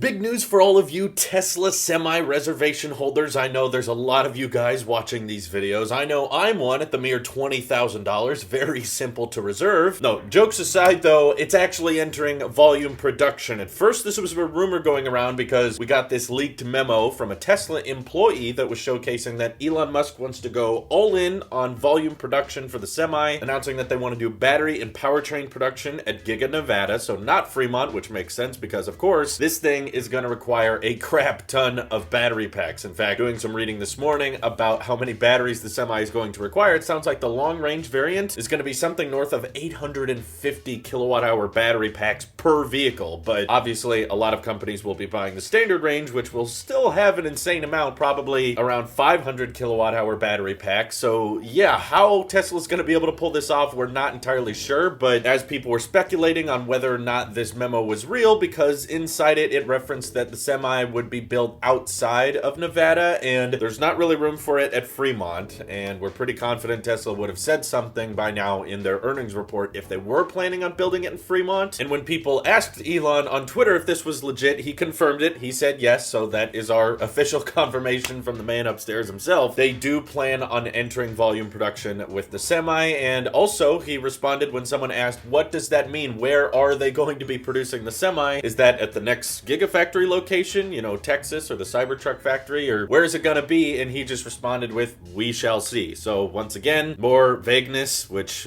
Big news for all of you Tesla semi-reservation holders. I know there's a lot of you guys watching these videos. I know I'm one at the mere $20,000. Very simple to reserve. No, jokes aside though, it's actually entering volume production. At first, this was a rumor going around because we got this leaked memo from a Tesla employee that was showcasing that Elon Musk wants to go all in on volume production for the Semi, announcing that they want to do battery and powertrain production at Giga Nevada, so not Fremont, which makes sense because, of course, this thing is going to require a crap ton of battery packs. In fact, doing some reading this morning about how many batteries the Semi is going to require, it sounds like the long-range variant is going to be something north of 850 kilowatt-hour battery packs per vehicle, but obviously a lot of companies will be buying the standard range, which will still have an insane amount, probably around 500 kilowatt-hour battery packs. So yeah, how Tesla's going to be able to pull this off, we're not entirely sure, but as people were speculating on whether or not this memo was real, because inside it referenced that the Semi would be built outside of Nevada, and there's not really room for it at Fremont, and we're pretty confident Tesla would have said something by now in their earnings report if they were planning on building it in Fremont. And when people asked Elon on Twitter if this was legit, he confirmed it. He said yes, so that is our official confirmation from the man upstairs himself. They do plan on entering volume production with the Semi, and also he responded when someone asked, what does that mean? Where are they going to be producing the Semi? Is that at the next Gigafactory location, you know, Texas or the Cybertruck factory, or where is it gonna be? And he just responded with, we shall see. So once again, more vagueness, which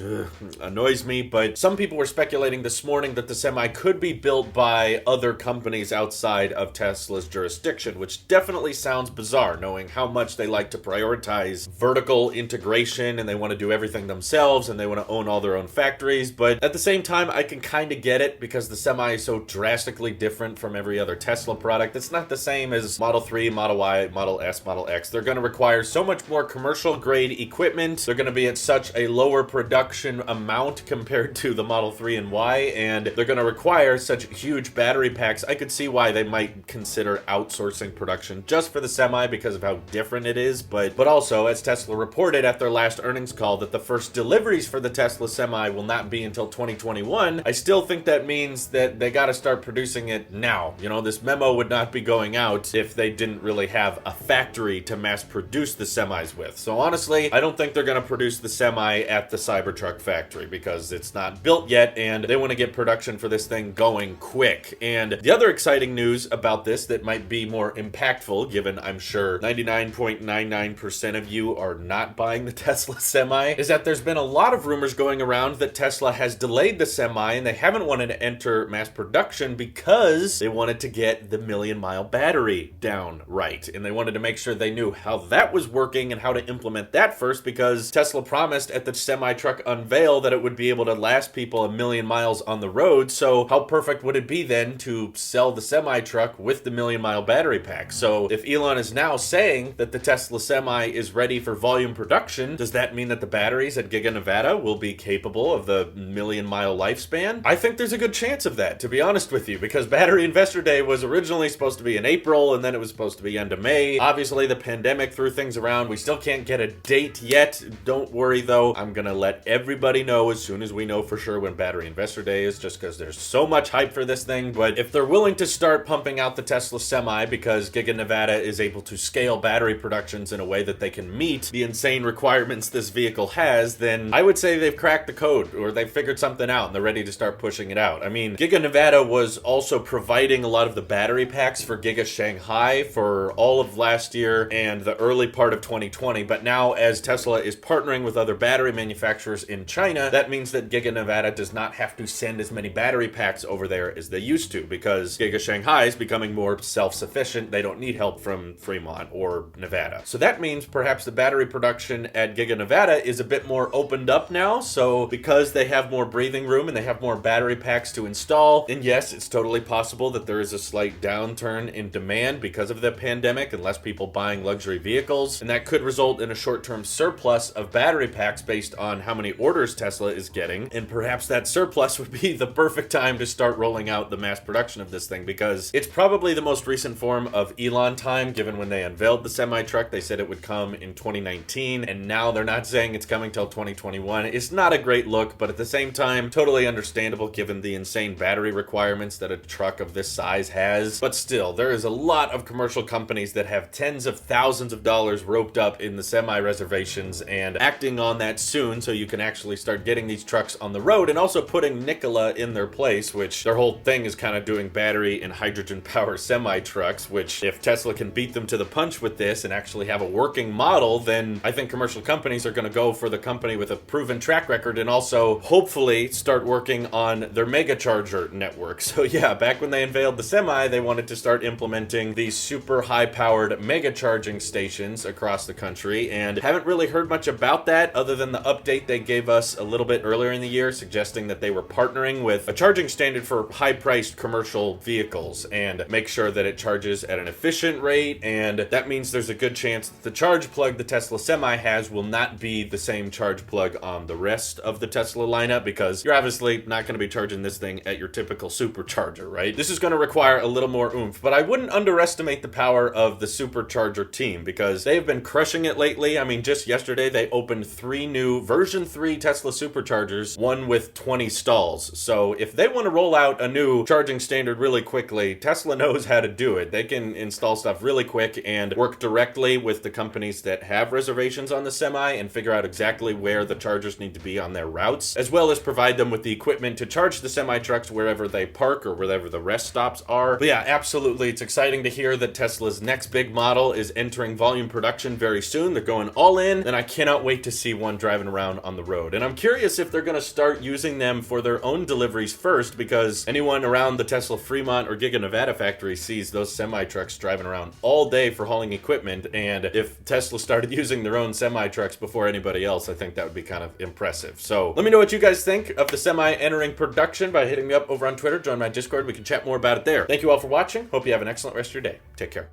annoys me, but some people were speculating this morning that the Semi could be built by other companies outside of Tesla's jurisdiction, which definitely sounds bizarre, knowing how much they like to prioritize vertical integration and they want to do everything themselves and they want to own all their own factories. But at the same time, I can kind of get it because the Semi is so drastically different from every other Tesla product. It's not the same as Model 3, Model Y, Model S, Model X. They're going to require so much more commercial grade equipment. They're going to be at such a lower production amount compared to the Model 3 and Y, and they're going to require such huge battery packs. I could see why they might consider outsourcing production just for the Semi because of how different it is, but also, as Tesla reported at their last earnings call, that the first deliveries for the Tesla Semi will not be until 2021. I still think that means that they got to start producing it now. You know, this memo would not be going out if they didn't really have a factory to mass produce the Semis with. So honestly, I don't think they're going to produce the Semi at the Cybertruck factory because it's not built yet and they want to get production for this thing going quick. And the other exciting news about this that might be more impactful, given I'm sure 99.99% of you are not buying the Tesla Semi, is that there's been a lot of rumors going around that Tesla has delayed the Semi and they haven't wanted to enter mass production because they wanted to get the million-mile battery down right. And they wanted to make sure they knew how that was working and how to implement that first, because Tesla promised at the semi-truck unveil that it would be able to last people 1,000,000 miles on the road. So how perfect would it be then to sell the semi-truck with the million-mile battery pack? So if Elon is now saying that the Tesla Semi is ready for volume production, does that mean that the batteries at Giga Nevada will be capable of the million-mile lifespan? I think there's a good chance of that, to be honest with you, because Battery Investor Day was originally supposed to be in April and then it was supposed to be end of May. Obviously, the pandemic threw things around. We still can't get a date yet. Don't worry though. I'm gonna let everybody know as soon as we know for sure when Battery Investor Day is, just because there's so much hype for this thing. But if they're willing to start pumping out the Tesla Semi because Giga Nevada is able to scale battery productions in a way that they can meet the insane requirements this vehicle has, then I would say they've cracked the code or they've figured something out and they're ready to start pushing it out. I mean, Giga Nevada was also providing a lot of the battery packs for Giga Shanghai for all of last year and the early part of 2020, but now as Tesla is partnering with other battery manufacturers in China, that means that Giga Nevada does not have to send as many battery packs over there as they used to, because Giga Shanghai is becoming more self-sufficient. They don't need help from Fremont or Nevada. So that means perhaps the battery production at Giga Nevada is a bit more opened up now. So because they have more breathing room and they have more battery packs to install, and yes, it's totally possible that there is a slight downturn in demand because of the pandemic and less people buying luxury vehicles, and that could result in a short-term surplus of battery packs based on how many orders Tesla is getting, and perhaps that surplus would be the perfect time to start rolling out the mass production of this thing, because it's probably the most recent form of Elon time, given when they unveiled the semi-truck, they said it would come in 2019, and now they're not saying it's coming till 2021. It's not a great look, but at the same time, totally understandable given the insane battery requirements that a truck of this size size has, but still, there is a lot of commercial companies that have tens of thousands of dollars roped up in the semi reservations and acting on that soon so you can actually start getting these trucks on the road, and also putting Nikola in their place, which their whole thing is kind of doing battery and hydrogen power semi trucks, which if Tesla can beat them to the punch with this and actually have a working model, then I think commercial companies are going to go for the company with a proven track record, and also hopefully start working on their mega charger network. So yeah, back when they unveiled the semi, they wanted to start implementing these super high powered mega charging stations across the country, and haven't really heard much about that other than the update they gave us a little bit earlier in the year suggesting that they were partnering with a charging standard for high priced commercial vehicles and make sure that it charges at an efficient rate, and that means there's a good chance that the charge plug the Tesla Semi has will not be the same charge plug on the rest of the Tesla lineup, because you're obviously not going to be charging this thing at your typical supercharger, right? This is going to require a little more oomph, but I wouldn't underestimate the power of the supercharger team because they've been crushing it lately. I mean, just yesterday they opened 3 new version 3 Tesla superchargers, one with 20 stalls. So if they want to roll out a new charging standard really quickly, Tesla knows how to do it. They can install stuff really quick and work directly with the companies that have reservations on the Semi and figure out exactly where the chargers need to be on their routes, as well as provide them with the equipment to charge the semi trucks wherever they park or wherever the rest stops are. But yeah, absolutely, it's exciting to hear that Tesla's next big model is entering volume production very soon. They're going all in, and I cannot wait to see one driving around on the road. And I'm curious if they're going to start using them for their own deliveries first, because anyone around the Tesla Fremont or Giga Nevada factory sees those semi trucks driving around all day for hauling equipment, and if Tesla started using their own semi trucks before anybody else, I think that would be kind of impressive. So let me know what you guys think of the Semi entering production by hitting me up over on Twitter. Join my Discord. We can chat more about it there. Thank you all for watching. Hope you have an excellent rest of your day. Take care.